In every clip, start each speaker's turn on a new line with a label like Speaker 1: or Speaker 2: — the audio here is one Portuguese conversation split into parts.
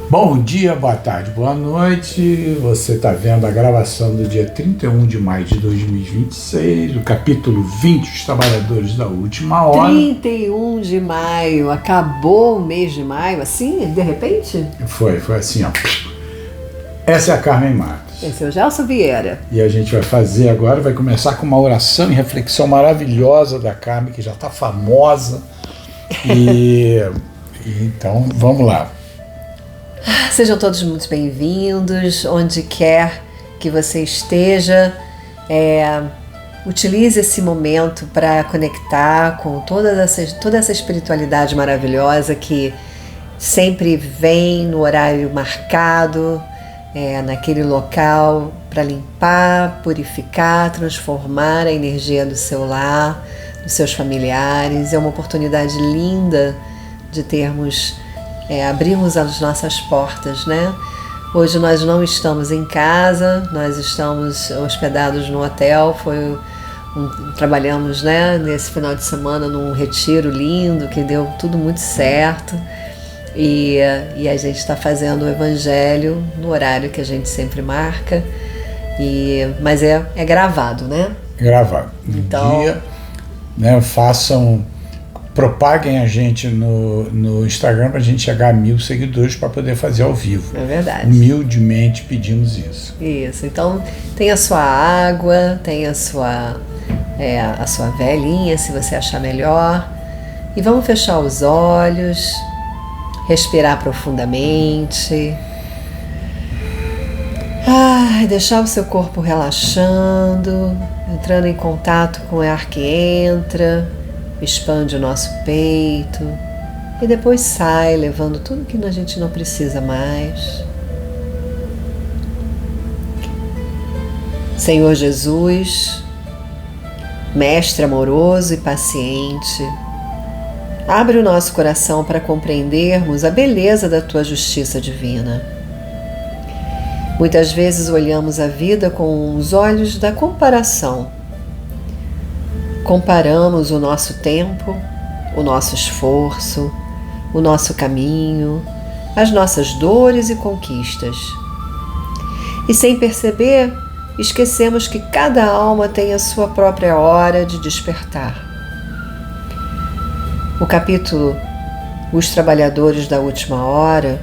Speaker 1: Bom dia, boa tarde, boa noite. Você está vendo a gravação do dia 31 de maio de 2026, o capítulo 20, Os Trabalhadores da Última Hora.
Speaker 2: 31 de maio, acabou o mês de maio, assim, de repente?
Speaker 1: Foi assim, ó. Essa é a Carmen Matos.
Speaker 2: Esse é o Gelson Vieira.
Speaker 1: E a gente vai fazer agora, vai começar com uma oração e reflexão maravilhosa da Carmen, que já está famosa. Então, vamos lá.
Speaker 2: Sejam todos muito bem-vindos, onde quer que você esteja. Utilize esse momento para conectar com toda essa espiritualidade maravilhosa que sempre vem no horário marcado, naquele local, para limpar, purificar, transformar a energia do seu lar, dos seus familiares. É uma oportunidade linda de abrirmos as nossas portas, né? Hoje nós não estamos em casa, nós estamos hospedados no hotel, trabalhamos, né, nesse final de semana num retiro lindo, que deu tudo muito certo, e a gente está fazendo o evangelho no horário que a gente sempre marca, mas é gravado, né?
Speaker 1: Gravado.
Speaker 2: Então,
Speaker 1: dia, né, propaguem a gente no Instagram para a gente chegar a 1000 seguidores para poder fazer ao vivo.
Speaker 2: É verdade.
Speaker 1: Humildemente pedimos isso.
Speaker 2: Isso. Então, tem a sua água, tem a sua velhinha, se você achar melhor. E vamos fechar os olhos, respirar profundamente. Deixar o seu corpo relaxando, entrando em contato com o ar que entra. Expande o nosso peito e depois sai, levando tudo que a gente não precisa mais. Senhor Jesus, Mestre amoroso e paciente, abre o nosso coração para compreendermos a beleza da Tua justiça divina. Muitas vezes olhamos a vida com os olhos da comparação. Comparamos o nosso tempo, o nosso esforço, o nosso caminho, as nossas dores e conquistas. E sem perceber, esquecemos que cada alma tem a sua própria hora de despertar. O capítulo Os Trabalhadores da Última Hora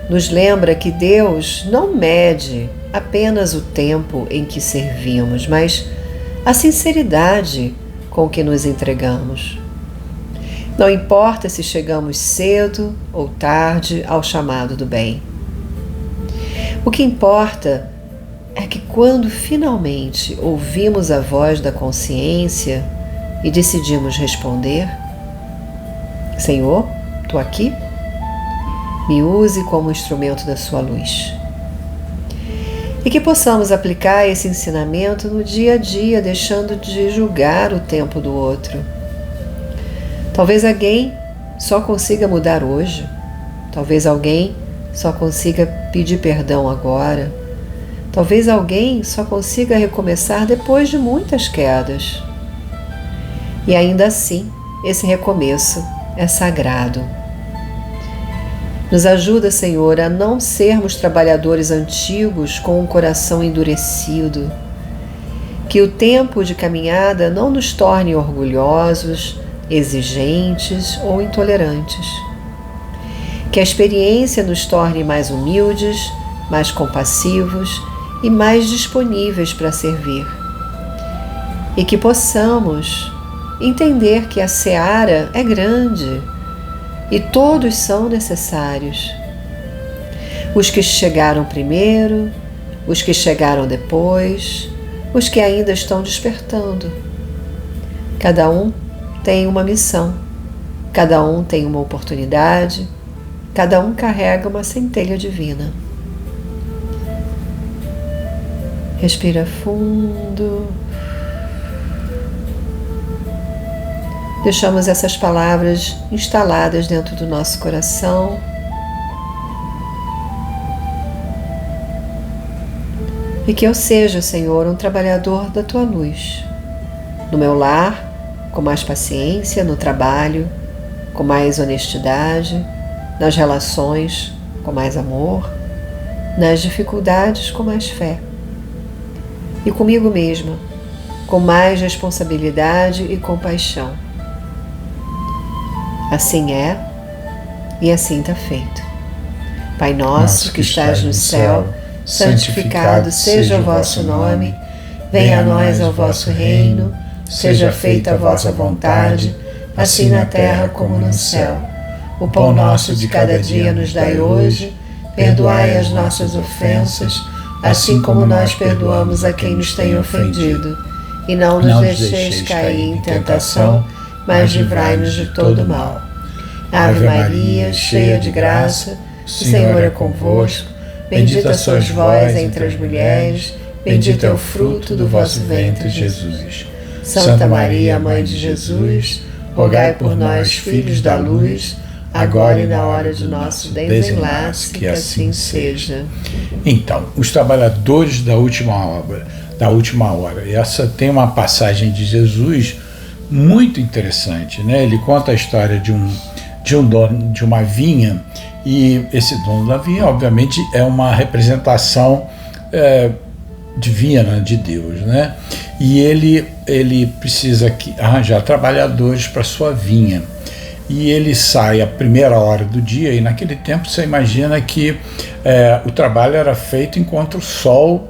Speaker 2: nos lembra que Deus não mede apenas o tempo em que servimos, mas a sinceridade com que nos entregamos. Não importa se chegamos cedo ou tarde ao chamado do bem. O que importa é que quando finalmente ouvimos a voz da consciência e decidimos responder: Senhor, estou aqui, me use como instrumento da sua luz. E que possamos aplicar esse ensinamento no dia a dia, deixando de julgar o tempo do outro. Talvez alguém só consiga mudar hoje. Talvez alguém só consiga pedir perdão agora. Talvez alguém só consiga recomeçar depois de muitas quedas. E ainda assim, esse recomeço é sagrado. Nos ajuda, Senhor, a não sermos trabalhadores antigos com o coração endurecido. Que o tempo de caminhada não nos torne orgulhosos, exigentes ou intolerantes. Que a experiência nos torne mais humildes, mais compassivos e mais disponíveis para servir. E que possamos entender que a seara é grande e todos são necessários. Os que chegaram primeiro, os que chegaram depois, os que ainda estão despertando. Cada um tem uma missão, cada um tem uma oportunidade, cada um carrega uma centelha divina. Respira fundo. Deixamos essas palavras instaladas dentro do nosso coração. E que eu seja, Senhor, um trabalhador da Tua luz. No meu lar, com mais paciência, no trabalho, com mais honestidade, nas relações, com mais amor, nas dificuldades com mais fé, e comigo mesma, com mais responsabilidade e compaixão. Assim é, e assim está feito. Pai nosso que estás no céu, santificado seja o vosso nome, venha a nós o vosso reino, seja feita a vossa vontade, assim na terra como no céu. O pão nosso de cada dia nos dai hoje, perdoai as nossas ofensas, assim como nós perdoamos a quem nos tem ofendido. E não nos deixeis cair em tentação, mas livrai-nos de todo mal. Ave Maria, cheia de graça, o Senhor é convosco. Bendita sois vós entre as mulheres, bendito é o fruto do vosso ventre, Jesus. Santa Maria, Mãe de Jesus, rogai por nós, filhos da luz, agora e na hora de nosso desenlace, que assim seja.
Speaker 1: Então, os trabalhadores da última hora. Essa tem uma passagem de Jesus muito interessante, né? Ele conta a história de um dono de uma vinha, e esse dono da vinha, obviamente, é uma representação divina de Deus, né? E ele precisa arranjar trabalhadores para sua vinha. E ele sai à primeira hora do dia, e naquele tempo você imagina que o trabalho era feito enquanto o sol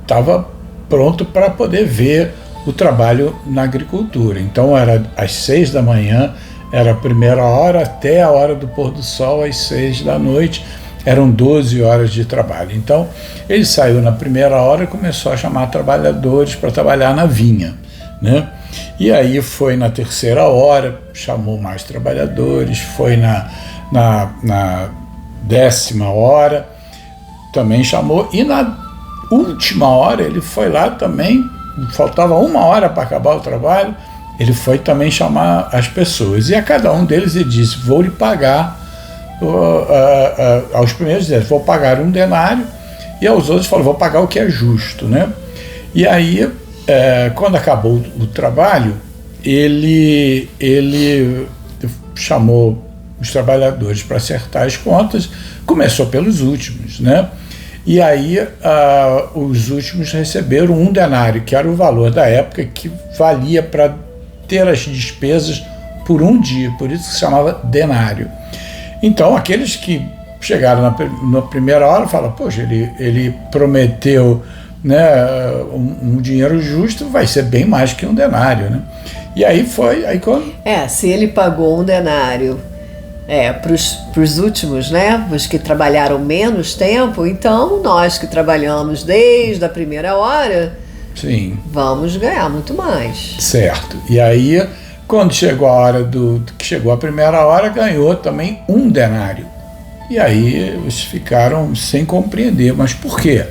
Speaker 1: estava pronto para poder ver o trabalho na agricultura. Então era às 6 da manhã, era a primeira hora, até a hora do pôr do sol, às 6 da noite, eram 12 horas de trabalho. Então ele saiu na primeira hora e começou a chamar trabalhadores para trabalhar na vinha, né? E aí foi na terceira hora, chamou mais trabalhadores, foi na 10ª hora, também chamou, e na última hora ele foi lá também, faltava 1 hora para acabar o trabalho, ele foi também chamar as pessoas, e a cada um deles ele disse: vou lhe pagar, aos primeiros deles, vou pagar 1 denário, e aos outros falou: vou pagar o que é justo, né? E aí, quando acabou o trabalho, ele chamou os trabalhadores para acertar as contas, começou pelos últimos, né? E aí os últimos receberam 1 denário, que era o valor da época que valia para ter as despesas por 1 dia, por isso se chamava denário. Então aqueles que chegaram na primeira hora falam: poxa, ele prometeu, né, um dinheiro justo, vai ser bem mais que 1 denário, né? E aí quando...
Speaker 2: se ele pagou 1 denário para os últimos, né, os que trabalharam menos tempo, então nós que trabalhamos desde a primeira hora,
Speaker 1: sim,
Speaker 2: vamos ganhar muito mais.
Speaker 1: Certo. E aí, quando chegou a hora que chegou a primeira hora, ganhou também 1 denário. E aí eles ficaram sem compreender, mas por quê?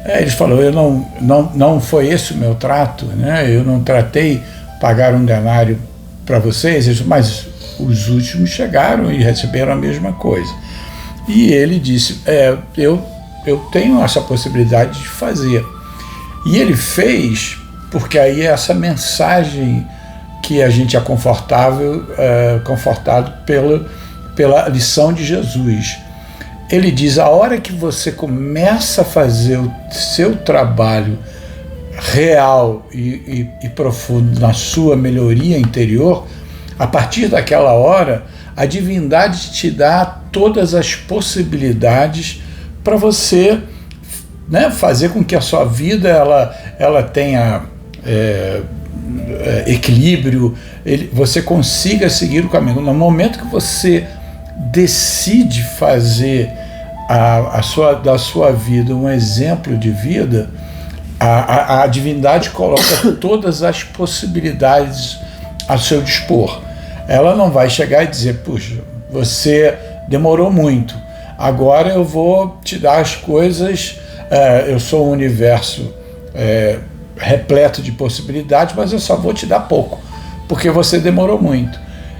Speaker 1: Eles falaram: não foi esse o meu trato, né? Eu não tratei pagar 1 denário para vocês. Eles, mas os últimos chegaram e receberam a mesma coisa. E ele disse: eu tenho essa possibilidade de fazer. E ele fez, porque aí essa mensagem que a gente é confortado pela lição de Jesus. Ele diz: a hora que você começa a fazer o seu trabalho real e profundo na sua melhoria interior, a partir daquela hora, a divindade te dá todas as possibilidades para você, né, fazer com que a sua vida ela tenha equilíbrio, você consiga seguir o caminho. No momento que você decide fazer da sua vida um exemplo de vida, a divindade coloca todas as possibilidades a seu dispor. Ela não vai chegar e dizer: puxa, você demorou muito, agora eu vou te dar as coisas, eu sou um universo repleto de possibilidades, mas eu só vou te dar pouco, porque você demorou muito.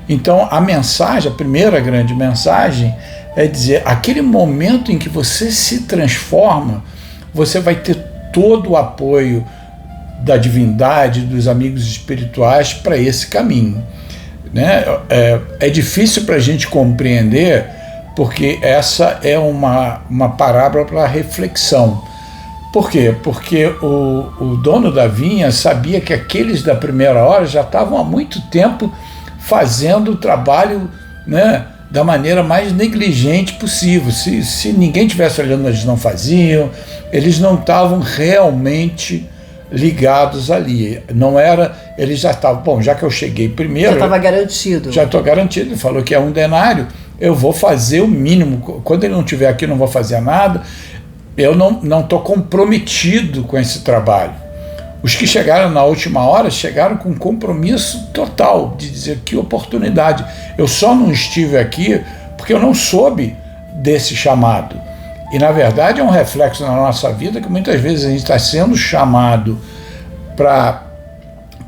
Speaker 1: Então a primeira grande mensagem é dizer: aquele momento em que você se transforma, você vai ter todo o apoio da divindade, dos amigos espirituais para esse caminho, né? É difícil para a gente compreender, porque essa é uma parábola para reflexão. Por quê? Porque o dono da vinha sabia que aqueles da primeira hora já estavam há muito tempo fazendo o trabalho, né, da maneira mais negligente possível. Se ninguém estivesse olhando, eles não faziam, eles não estavam realmente ligados ali. Não era, eles já estavam, bom, já que eu cheguei primeiro...
Speaker 2: Já estava garantido.
Speaker 1: Já estou garantido, ele falou que é 1 denário, eu vou fazer o mínimo. Quando ele não estiver aqui, eu não vou fazer nada. Eu não estou comprometido com esse trabalho. Os que chegaram na última hora chegaram com compromisso total de dizer que oportunidade. Eu só não estive aqui porque eu não soube desse chamado. E, na verdade, é um reflexo na nossa vida que muitas vezes a gente está sendo chamado para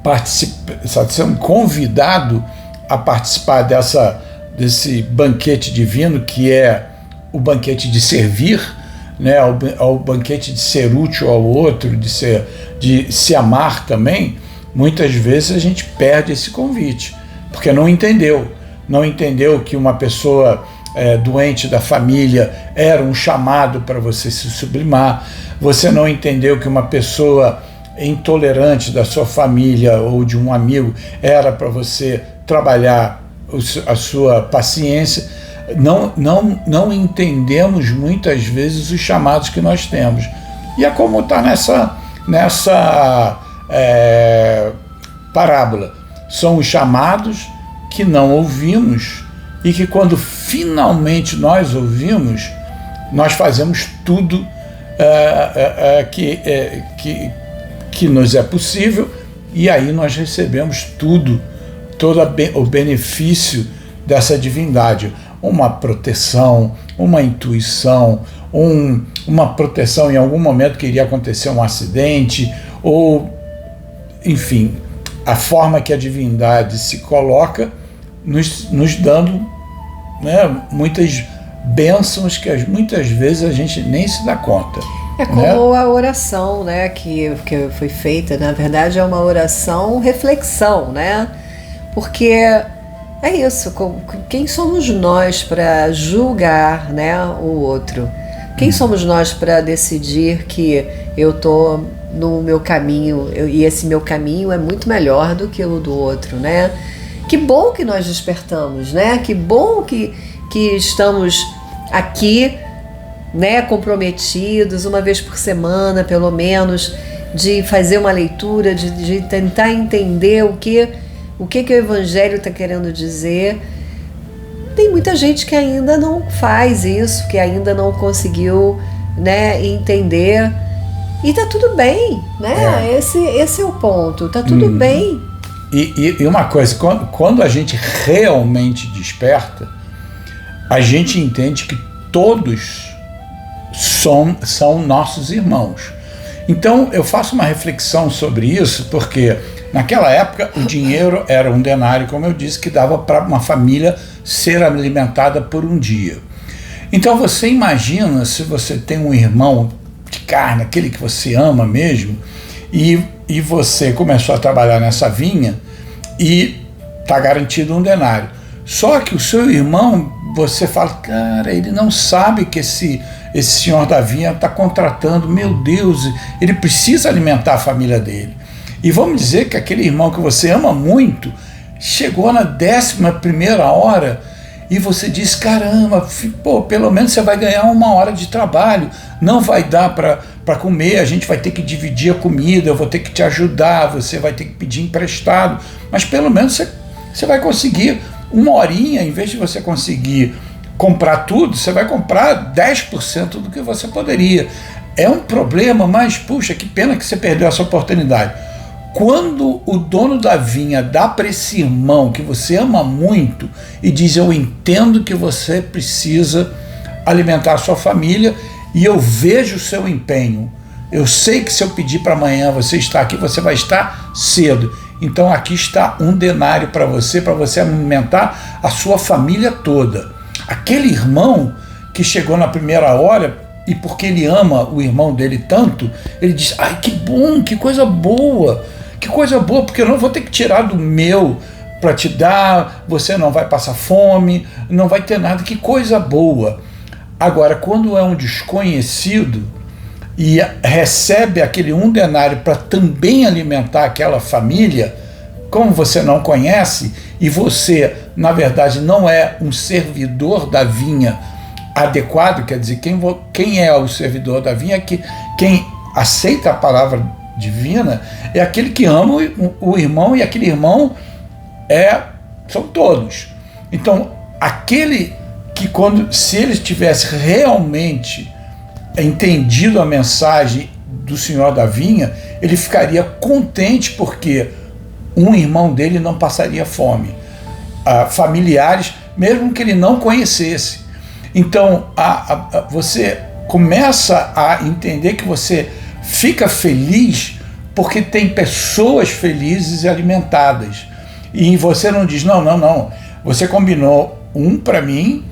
Speaker 1: participar, está sendo convidado a participar desse banquete divino, que é o banquete de servir, né, ao banquete de ser útil ao outro, de se amar também. Muitas vezes a gente perde esse convite, porque não entendeu que uma pessoa doente da família era um chamado para você se sublimar, você não entendeu que uma pessoa intolerante da sua família ou de um amigo era para você trabalhar a sua paciência. Não entendemos muitas vezes os chamados que nós temos. E é como está nessa parábola. São os chamados que não ouvimos e que, quando finalmente nós ouvimos, nós fazemos tudo que nos é possível, e aí nós recebemos todo o benefício dessa divindade. Uma proteção, uma intuição, uma proteção em algum momento que iria acontecer um acidente, ou, enfim, a forma que a divindade se coloca, nos dando, né, muitas bênçãos que muitas vezes a gente nem se dá conta.
Speaker 2: É como a oração, né, que foi feita, na verdade é uma oração reflexão, né? Porque é isso, quem somos nós para julgar, né, o outro? Quem somos nós para decidir que eu estou no meu caminho e esse meu caminho é muito melhor do que o do outro, né? Que bom que nós despertamos, né? Que bom que estamos aqui, né, comprometidos uma vez por semana, pelo menos, de fazer uma leitura, de tentar entender o que o Evangelho está querendo dizer. Tem muita gente que ainda não faz isso, que ainda não conseguiu, né, entender. E tá tudo bem, né? Esse é o ponto, tá tudo bem.
Speaker 1: E uma coisa, quando a gente realmente desperta, a gente entende que todos são nossos irmãos. Então eu faço uma reflexão sobre isso, porque naquela época o dinheiro era 1 denário, como eu disse, que dava para uma família ser alimentada por um dia. Então você imagina se você tem um irmão de carne, aquele que você ama mesmo, e você começou a trabalhar nessa vinha e está garantido 1 denário. Só que o seu irmão, você fala, cara, ele não sabe que esse senhor da vinha está contratando, meu Deus, ele precisa alimentar a família dele. E vamos dizer que aquele irmão que você ama muito chegou na 11ª hora e você diz, caramba, pô, pelo menos você vai ganhar 1 hora de trabalho, não vai dar para comer, a gente vai ter que dividir a comida, eu vou ter que te ajudar, você vai ter que pedir emprestado, mas pelo menos você vai conseguir 1 horinha, em vez de você conseguir comprar tudo, você vai comprar 10% do que você poderia. É um problema, mas puxa, que pena que você perdeu essa oportunidade. Quando o dono da vinha dá para esse irmão que você ama muito e diz, eu entendo que você precisa alimentar a sua família e eu vejo o seu empenho, eu sei que se eu pedir para amanhã você estar aqui, você vai estar cedo, então aqui está 1 denário para você alimentar a sua família toda. Aquele irmão que chegou na primeira hora, e porque ele ama o irmão dele tanto, ele diz, ai, que bom, que coisa boa, porque eu não vou ter que tirar do meu para te dar, você não vai passar fome, não vai ter nada, que coisa boa. Agora, quando é um desconhecido e recebe aquele 1 denário para também alimentar aquela família, como você não conhece e você, na verdade, não é um servidor da vinha adequado, quer dizer, quem é o servidor da vinha, quem aceita a palavra divina, é aquele que ama o irmão, e aquele irmão são todos. Então, aquele que, se ele tivesse realmente entendido a mensagem do Senhor da vinha, ele ficaria contente porque um irmão dele não passaria fome. Familiares, mesmo que ele não conhecesse. Então, você começa a entender que você fica feliz porque tem pessoas felizes e alimentadas. E você não diz, não, você combinou um para mim,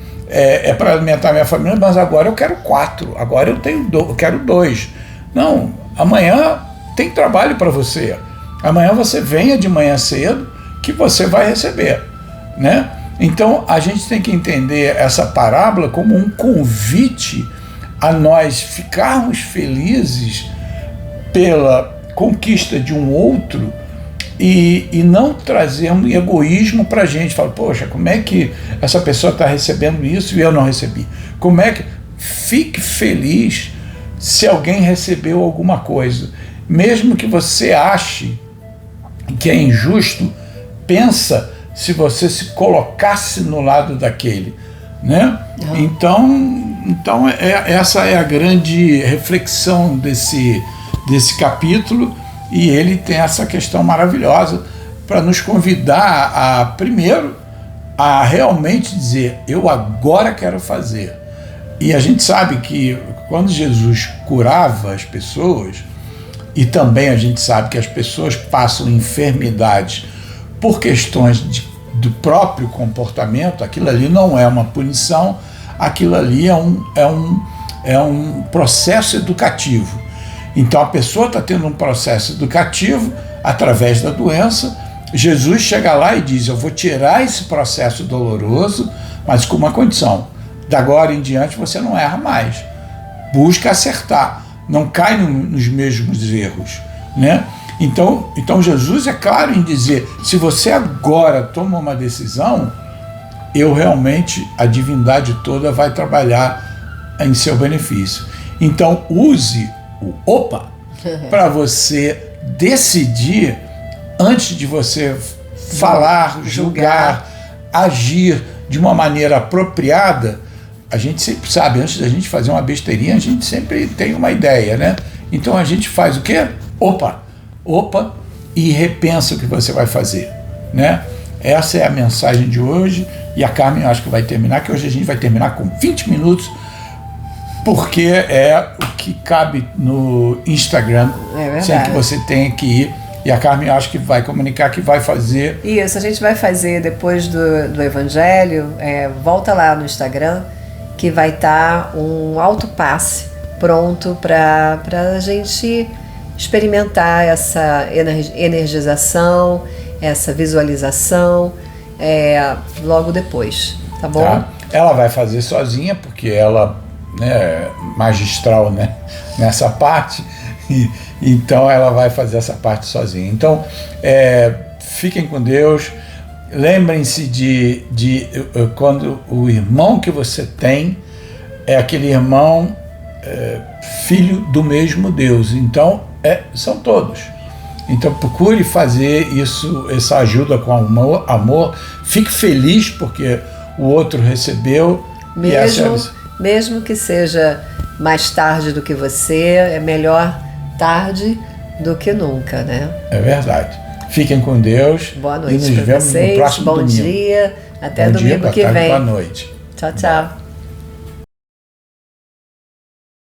Speaker 1: para alimentar minha família, mas agora eu quero 4, agora eu quero 2. Não, amanhã tem trabalho para você. Amanhã você venha de manhã cedo que você vai receber, né? Então a gente tem que entender essa parábola como um convite a nós ficarmos felizes pela conquista de um outro e não trazer um egoísmo para a gente. Fala, poxa, como é que essa pessoa está recebendo isso e eu não recebi? Como é que... Fique feliz se alguém recebeu alguma coisa. Mesmo que você ache que é injusto, pensa se você se colocasse no lado daquele, né? Então essa é a grande reflexão desse capítulo, e ele tem essa questão maravilhosa para nos convidar primeiro, a realmente dizer, eu agora quero fazer. E a gente sabe que quando Jesus curava as pessoas, e também a gente sabe que as pessoas passam enfermidades por questões do próprio comportamento, aquilo ali não é uma punição, aquilo ali é um processo educativo. Então a pessoa está tendo um processo educativo através da doença. Jesus chega lá e diz, eu vou tirar esse processo doloroso, mas com uma condição: da agora em diante você não erra mais, busca acertar, não cai nos mesmos erros, né? Então Jesus é claro em dizer, se você agora toma uma decisão, eu realmente, a divindade toda vai trabalhar em seu benefício. Então use o opa para você decidir antes de você falar, julgar, agir de uma maneira apropriada. A gente sempre sabe, antes da gente fazer uma besteirinha, a gente sempre tem uma ideia, né? Então a gente faz o quê? Opa, e repensa o que você vai fazer, né? Essa é a mensagem de hoje, e a Carmen eu acho que vai terminar, que hoje a gente vai terminar com 20 minutos, porque é o que cabe no Instagram, sem que você tenha que ir. E a Carmen eu acho que vai comunicar que vai fazer. Isso,
Speaker 2: a gente vai fazer depois do Evangelho, volta lá no Instagram, que vai estar um autopasse pronto para a gente experimentar essa energização, essa visualização logo depois, tá bom? Tá.
Speaker 1: Ela vai fazer sozinha, porque ela é magistral, né, nessa parte, então ela vai fazer essa parte sozinha. Então, fiquem com Deus. Lembrem-se de quando o irmão que você tem é aquele irmão filho do mesmo Deus. Então, são todos. Então, procure fazer isso, essa ajuda com amor. Fique feliz porque o outro recebeu.
Speaker 2: Mesmo que seja mais tarde do que você, é melhor tarde do que nunca, né?
Speaker 1: É verdade. Fiquem com Deus.
Speaker 2: Boa noite
Speaker 1: e nos vemos
Speaker 2: vocês.
Speaker 1: no próximo domingo.
Speaker 2: Bom dia. Até domingo que vem.
Speaker 1: Boa noite.
Speaker 2: Tchau, tchau.